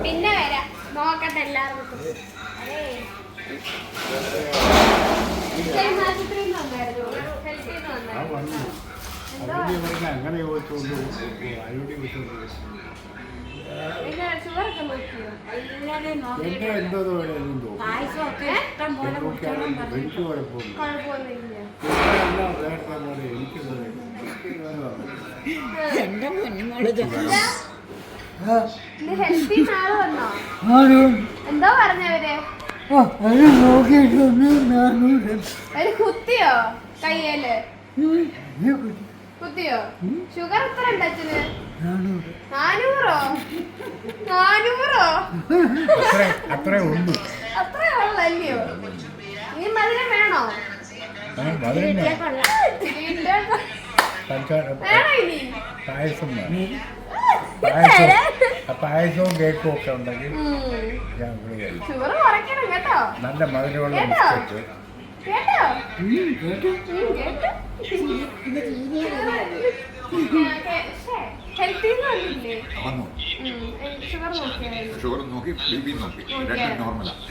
പിന്നെ വരാം നോക്കട്ടെ എല്ലാവർക്കും. അങ്ങനെ ചോദിച്ചോണ്ട് എന്റെ എന്തോ എനിക്ക് കുഴപ്പമില്ല. എനിക്ക് എന്റെ കുഞ്ഞുമോള് എന്തോ പറഞ്ഞവര് കുത്തിയോ കയ്യേല്? കുത്തിയോ? ഷുഗർ എത്ര ഉണ്ട് അച്ഛന്? 400? 400? അത്രേ ഉള്ളൂ. അത്രേ ഉള്ളല്ലയോ? നീ മധുരം വേണോ? വേണോ ഇനി? പായസവും കേക്കും ഒക്കെ ഉണ്ടെങ്കിൽ ഞാൻ ഷുഗർ കുറയ്ക്കണം കേട്ടോ. നല്ല മധുരമുള്ള ബിസ്ക്കറ്റ്. കേട്ടോ? ഷുഗർ നോക്കി ബി പി നോക്കി നോർമലാണ്.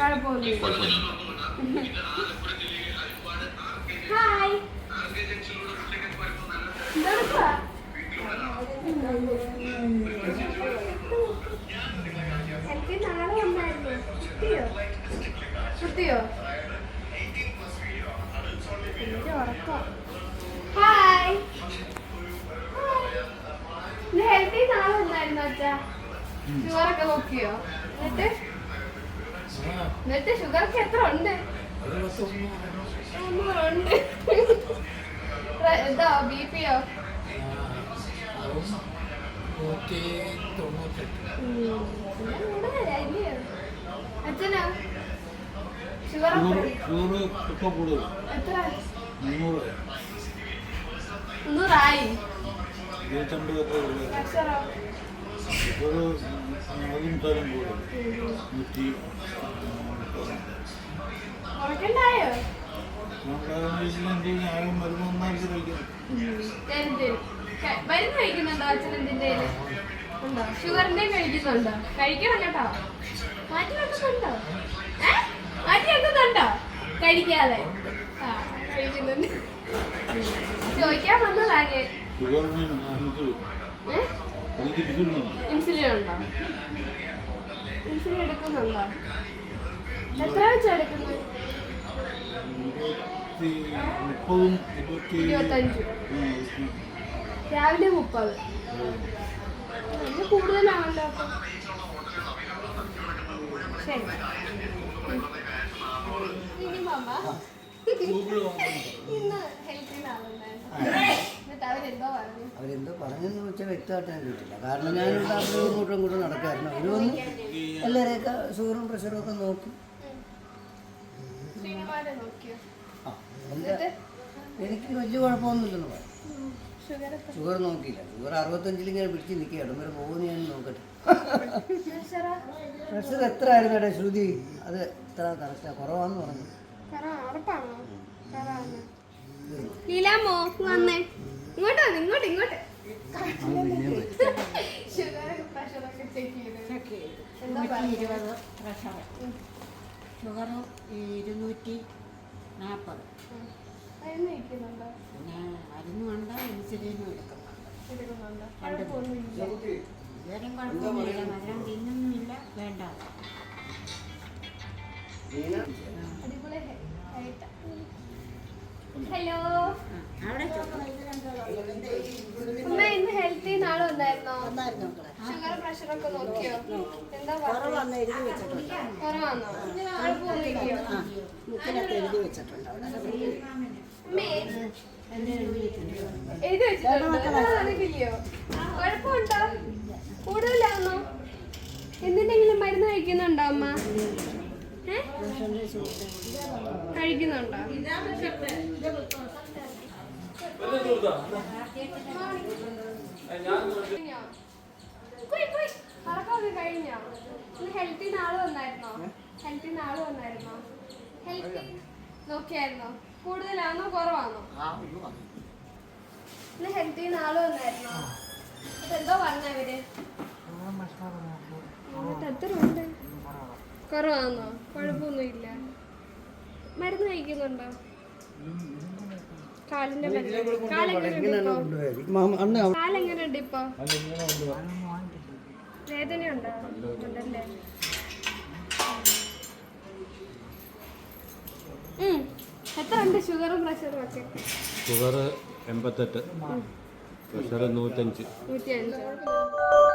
ഹായ് എനിക്ക് നാളെ വന്നായിരുന്നു. കുത്തിയോ? ഹായ് ഹെൽത്തി നാളെ വന്നായിരുന്നു അച്ഛാ. ഷുഗറൊക്കെ നോക്കിയോ? എന്നിട്ട് ഷുഗറൊക്കെ എത്ര ഉണ്ട്? 300 എന്താ ബിപിയോ? അച്ഛനോ ഷുഗർ എത്ര? 300ആയി. കുറയ്ക്കണ്ടായോ? മരുന്ന് കഴിക്കുന്നുണ്ടോ അച്ഛൻ? എന്തിന്റെ ഉണ്ടോ? ഷുഗറിന്റെ കഴിക്കുന്നുണ്ടോ? കഴിക്കണം കേട്ടോ. മാറ്റി വെക്കുന്നുണ്ടോ? മാറ്റി വെക്കുന്നുണ്ടോ? കഴിക്കാതെ കഴിക്കുന്നുണ്ട്. ചോദിക്കാൻ വന്നതാണ്. ഇൻസുലിൻ ഉണ്ടോ? ഇൻസുലിൻ എടുക്കുന്നുണ്ടോ? എത്ര വെച്ചാ എടുക്കുന്നത്? 25. രാവിലെ 30. കൂടുതലാണല്ലോ. അപ്പം ശരി. ഇനി മാമ ഇന്ന് ഹെൽത്തിന് ആളുണ്ടായിരുന്നു. എന്നിട്ട് അവരെന്തോ പറഞ്ഞെന്ന് വെച്ചാൽ വ്യക്തമായിട്ട് ഞാൻ കേട്ടില്ല. കാരണം ഞാൻ ഇങ്ങോട്ടും നടക്കായിരുന്നു. അവർ വന്ന് എല്ലാവരെയൊക്കെ ഷുഗറും പ്രഷറും ഒക്കെ നോക്കി. എനിക്ക് വലിയ കുഴപ്പമൊന്നുമില്ലെന്ന് പറയാം. ഷുഗർ നോക്കിയില്ല. ഷുഗർ 65 ഇങ്ങനെ പിടിച്ച് നിൽക്കുക. ഇടം വരെ പോകുന്നു. ഞാൻ നോക്കട്ടെ. പ്രഷർ എത്ര ആയിരുന്നു ശ്രുതി? അത് എത്ര കറക്റ്റാ? കുറവാന്ന് പറഞ്ഞു. ഷുഗർ 240. പിന്നെ മരുന്നുണ്ട്, ഇൻസുലിനും എടുക്കുന്നുണ്ട്. ഇതുവരെയും കുഴപ്പമൊന്നുമില്ല. മധുരം തിന്നൊന്നുമില്ല. വേണ്ട. ഹലോ അമ്മ, ഇന്ന് ഹെൽത്തി നാളെ വന്നായിരുന്നോ? ഷുഗർ പ്രഷറൊക്കെ നോക്കിയോ? എന്താ കുറവാന്നോ? എഴുതി വെച്ചിട്ടുണ്ട്. കുറവാന്നോ? നാളെ പോകുന്നില്ലയോ? എഴുതി വെച്ചിട്ടുണ്ട്. എഴുതി വെച്ചിട്ടുണ്ടോ? കുഴപ്പമുണ്ടോ? കൂടുതലാണോ? എന്തിന്റെങ്കിലും മരുന്ന് കഴിക്കുന്നുണ്ടോ അമ്മ? കഴിക്കുന്നുണ്ടോ? കഴിഞ്ഞോ? ഇന്ന് ഹെൽത്തിന് ആള് വന്നായിരുന്നോ? ഹെൽത്തിന് ആള് വന്നായിരുന്നോ? ഹെൽത്ത് നോക്കിയായിരുന്നോ? കൂടുതലാണോ കുറവാണോ? ഇന്ന് ഹെൽത്തിന് ആള് വന്നായിരുന്നോ? അതെന്തോ പറഞ്ഞവര്? എന്നിട്ട് എത്ര ഉണ്ട്? കുറവാണോ? കുഴപ്പമൊന്നുമില്ല. മരുന്ന് കഴിക്കുന്നുണ്ടോ? കാലിന്റെ മരുന്ന്. കാലെങ്ങനെയുണ്ട് ഇപ്പൊ? വേദനയുണ്ടോ? ഉണ്ടല്ലേ. എത്ര ഉണ്ട് ഷുഗറും പ്രഷറും ഒക്കെ? Sugar 88, pressure 105. 105.